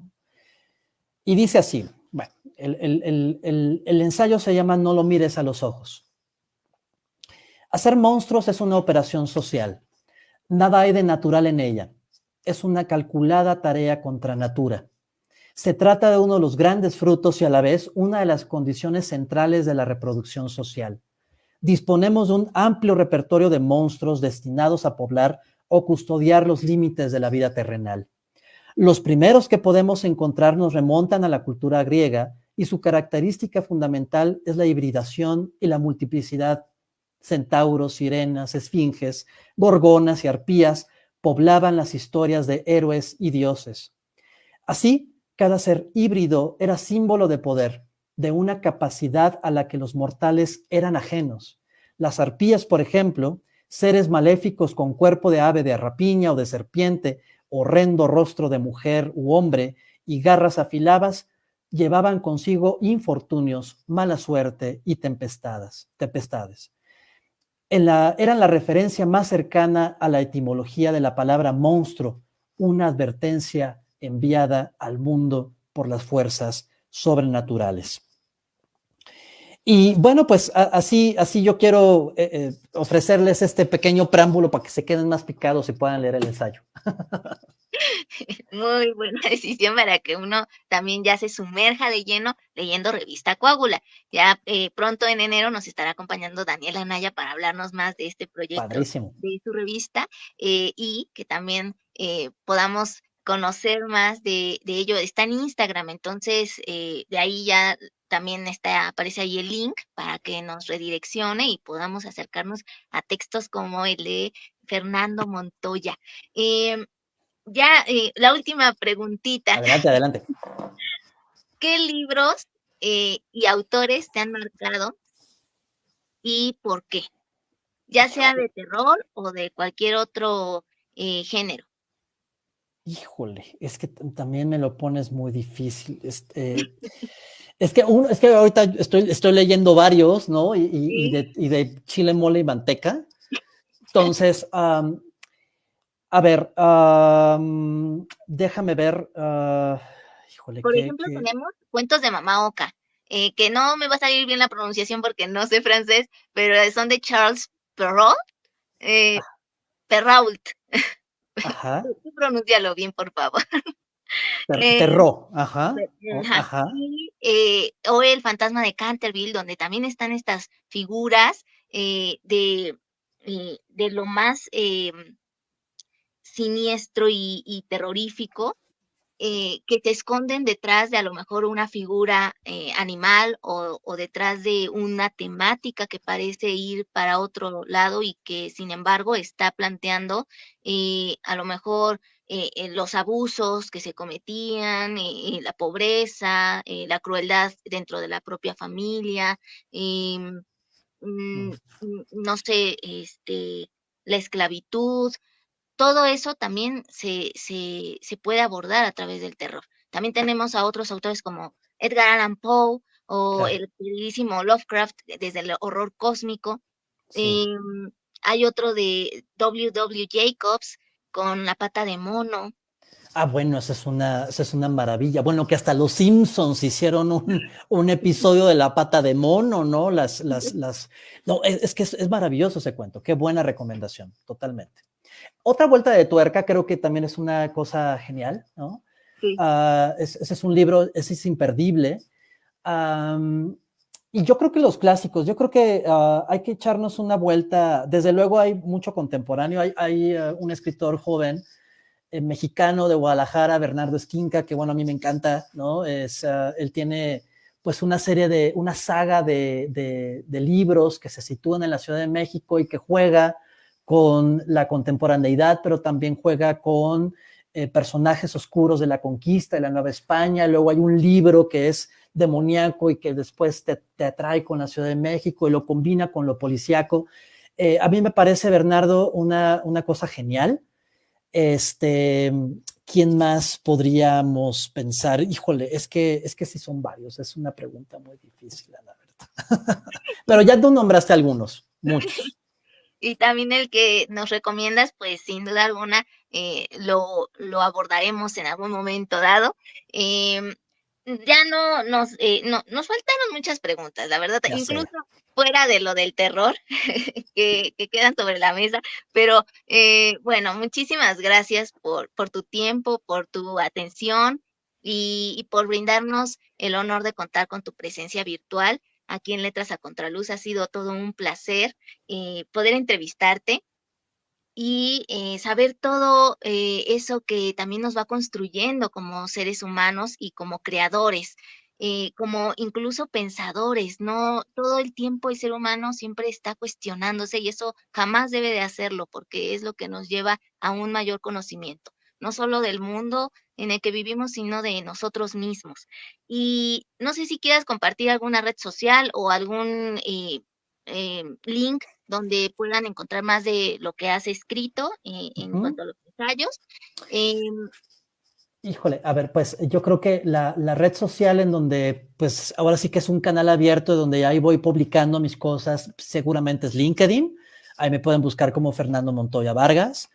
Y dice así, bueno, el ensayo se llama No lo mires a los ojos. Hacer monstruos es una operación social. Nada hay de natural en ella. Es una calculada tarea contra natura. Se trata de uno de los grandes frutos y a la vez una de las condiciones centrales de la reproducción social. Disponemos de un amplio repertorio de monstruos destinados a poblar o custodiar los límites de la vida terrenal. Los primeros que podemos encontrar nos remontan a la cultura griega, y su característica fundamental es la hibridación y la multiplicidad. Centauros, sirenas, esfinges, gorgonas y arpías poblaban las historias de héroes y dioses. Así, cada ser híbrido era símbolo de poder, de una capacidad a la que los mortales eran ajenos. Las arpías, por ejemplo, seres maléficos con cuerpo de ave de rapiña o de serpiente, horrendo rostro de mujer u hombre y garras afiladas, llevaban consigo infortunios, mala suerte y tempestades. Eran la referencia más cercana a la etimología de la palabra monstruo, una advertencia enviada al mundo por las fuerzas sobrenaturales. Y bueno, pues así yo quiero ofrecerles este pequeño preámbulo para que se queden más picados y puedan leer el ensayo. Muy buena decisión para que uno también ya se sumerja de lleno leyendo revista Coágula. Ya pronto en enero nos estará acompañando Daniela Anaya para hablarnos más de este proyecto Padrísimo. de su revista, y que también podamos conocer más de ello. Está en Instagram, entonces de ahí ya también aparece ahí el link para que nos redireccione y podamos acercarnos a textos como el de Fernando Montoya. Ya, la última preguntita. Adelante, adelante. ¿Qué libros y autores te han marcado y por qué? Ya sea de terror o de cualquier otro género. Híjole, es que también me lo pones muy difícil. Es que ahorita estoy leyendo varios, ¿no? Y Sí. de chile, mole y manteca. Entonces, a ver, déjame ver. Híjole, Por ejemplo, tenemos Cuentos de Mamá Oca, que no me va a salir bien la pronunciación porque no sé francés, pero son de Charles Perrault. eh, Perrault. Ajá. Tú pronúncialo bien, por favor. Eh, Terror, ajá. Ajá. Ajá. Y o El fantasma de Canterville, donde también están estas figuras de lo más siniestro y terrorífico, que se esconden detrás de a lo mejor una figura animal o detrás de una temática que parece ir para otro lado y que sin embargo está planteando a lo mejor los abusos que se cometían, la pobreza, la crueldad dentro de la propia familia, em, mm, no sé, la esclavitud. Todo eso también se puede abordar a través del terror. También tenemos a otros autores como Edgar Allan Poe o Claro, el queridísimo Lovecraft desde el horror cósmico. sí. Hay otro de W. W. Jacobs con La pata de mono. Ah, bueno, esa es una maravilla. Bueno, que hasta los Simpsons hicieron un episodio de La Pata de Mono, ¿no? No, es que es maravilloso ese cuento. Qué buena recomendación, totalmente. Otra vuelta de tuerca creo que también es una cosa genial, ¿no? Sí. Ese es un libro, ese es imperdible. Y yo creo que los clásicos, yo creo que hay que echarnos una vuelta. Desde luego hay mucho contemporáneo. Hay un escritor joven mexicano de Guadalajara, Bernardo Esquinca, que bueno, a mí me encanta, ¿no? Él tiene pues una saga de libros que se sitúan en la Ciudad de México y que juega con la contemporaneidad, pero también juega con personajes oscuros de la conquista de la Nueva España. Luego hay un libro que es demoníaco y que después te atrae con la Ciudad de México y lo combina con lo policíaco. A mí me parece, Bernardo, una cosa genial. Este, ¿quién más podríamos pensar? Híjole, es que sí son varios, es una pregunta muy difícil, la verdad. Pero ya tú nombraste algunos, muchos. Y también el que nos recomiendas, pues sin duda alguna lo abordaremos en algún momento dado. Em, ya nos faltaron muchas preguntas, la verdad, Ya sé. incluso fuera de lo del terror que quedan sobre la mesa, pero bueno, muchísimas gracias por tu tiempo, por tu atención y por brindarnos el honor de contar con tu presencia virtual aquí en Letras a Contraluz. Ha sido todo un placer poder entrevistarte y saber todo eso que también nos va construyendo como seres humanos y como creadores, como incluso pensadores, ¿no? Todo el tiempo el ser humano siempre está cuestionándose y eso jamás debe de hacerlo porque es lo que nos lleva a un mayor conocimiento, no solo del mundo en el que vivimos, sino de nosotros mismos. Y no sé si quieras compartir alguna red social o algún link donde puedan encontrar más de lo que has escrito en Uh-huh. cuanto a los ensayos. Em, Híjole, a ver, pues yo creo que la red social en donde, pues ahora sí que es un canal abierto donde ahí voy publicando mis cosas, seguramente es LinkedIn. Ahí me pueden buscar como Fernando Montoya Vargas.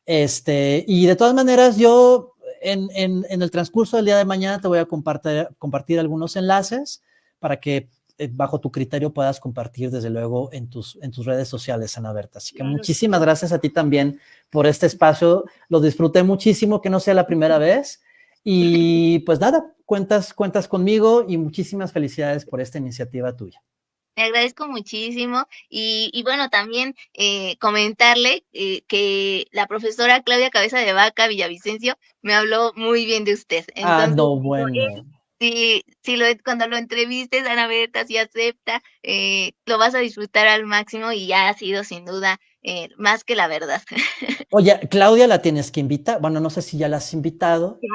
Y de todas maneras, yo en el transcurso del día de mañana te voy a compartir algunos enlaces para que bajo tu criterio puedas compartir desde luego en tus redes sociales, Ana Berta. Así que claro. muchísimas gracias a ti también por este espacio. Lo disfruté muchísimo, que no sea la primera vez. Y pues nada, cuentas conmigo y muchísimas felicidades por esta iniciativa tuya. Te agradezco muchísimo y bueno, también comentarle que la profesora Claudia Cabeza de Vaca Villavicencio me habló muy bien de usted. Ah, Entonces, no, digo, bueno. cuando lo entrevistes, Ana Berta, si acepta, lo vas a disfrutar al máximo y ya ha sido sin duda más que la verdad. Oye, Claudia la tienes que invitar. Bueno, no sé si ya la has invitado. Ya,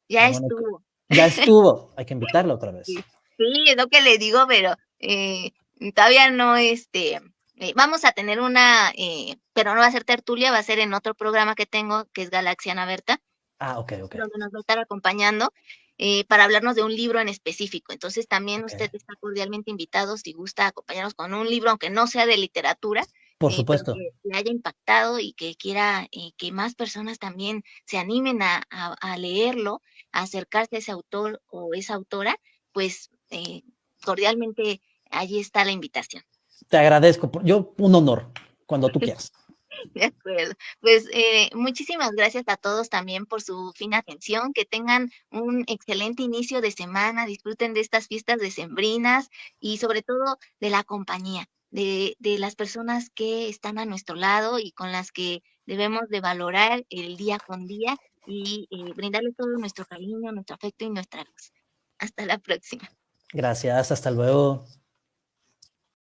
ya Ah, bueno, estuvo. ya estuvo. Hay que invitarla otra vez. Sí, sí, es lo que le digo, pero todavía no, vamos a tener una, pero no va a ser tertulia, va a ser en otro programa que tengo, que es Galaxia Anaberta, Ah, ok, ok. donde nos va a estar acompañando para hablarnos de un libro en específico. Entonces también Ok. usted está cordialmente invitado si gusta acompañarnos con un libro, aunque no sea de literatura, Por pero supuesto. que le haya impactado y que quiera que más personas también se animen a leerlo, a acercarse a ese autor o esa autora, pues cordialmente allí está la invitación. Te agradezco. Yo, un honor, cuando tú quieras. De acuerdo. Pues muchísimas gracias a todos también por su fina atención. Que tengan un excelente inicio de semana. Disfruten de estas fiestas decembrinas y sobre todo de la compañía, de las personas que están a nuestro lado y con las que debemos de valorar el día con día y brindarles todo nuestro cariño, nuestro afecto y nuestra luz. Hasta la próxima. Gracias. Hasta luego.